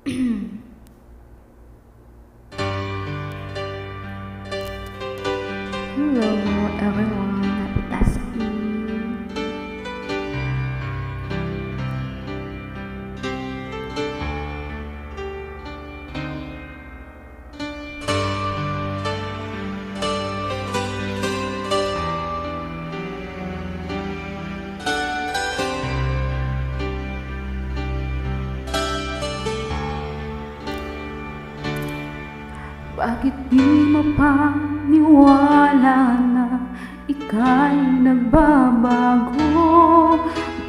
Hello everyone, happy tasking. Bakit di mapaniwala na ika'y nagbabago?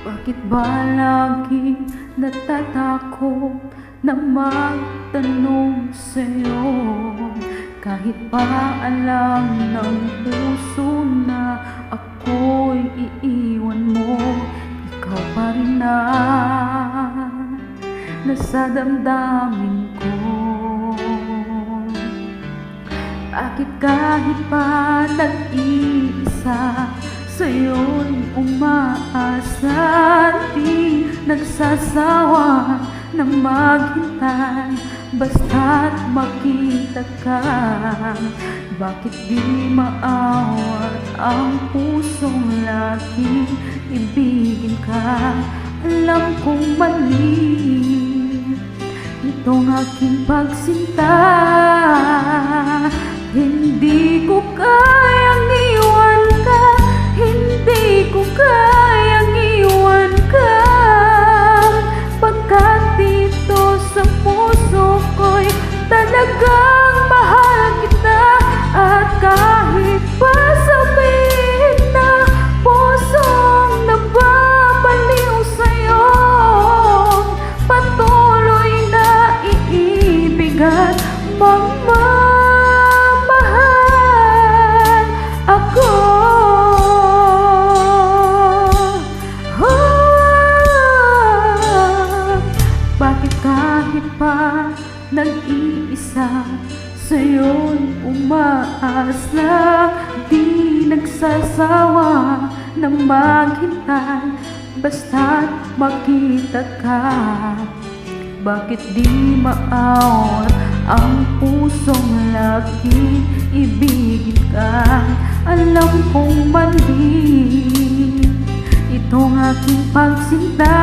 Bakit ba lagi natatakot na magtanong sa'yo? Kahit pa alam ng puso na ako'y iiwan mo, ikaw pa rin na nasa damdamin ko. Bakit kahit pa nag-iisa sa'yo'y umaasa, di nagsasawa na maghintay basta't makita ka? Bakit di maawat ang pusong laging ibigin ka? Alam kong mali itong aking pagsinta. Hindi ko kayang iwan ka, hindi ko kayang iwan ka, pagkat dito sa puso ko'y talagang mahal kita. At kahit pa sabihin na pusong nababaliw sa'yo, patuloy na iibigan ako. Bakit kahit pa nag-iisa sa'yo'y umaasa, di nagsasawa na maghintay basta't makita ka? Bakit di maawat ang pusong laging ibigin ka? Alam kong mali itong aking pagsinta.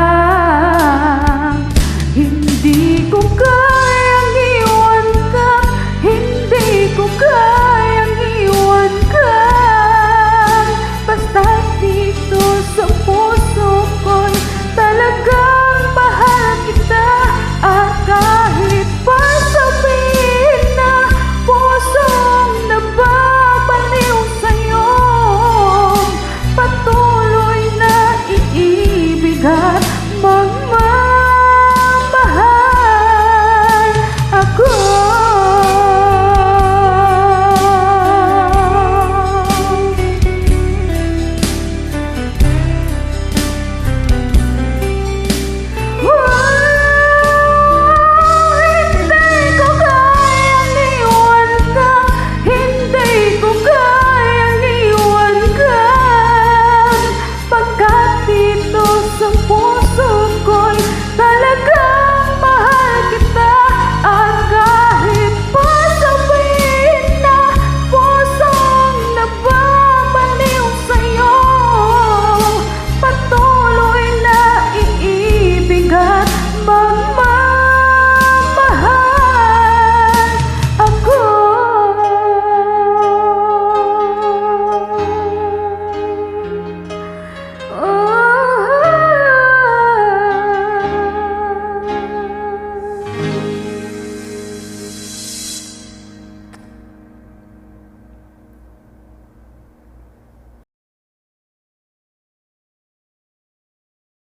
Hindi ko kayang iwan ka, hindi ko kayang iwan ka, basta dito sa puso ko'y talagang mahal kita. At kahit pa sabihin na pusong nababaliw sa'yo, patuloy na iibigan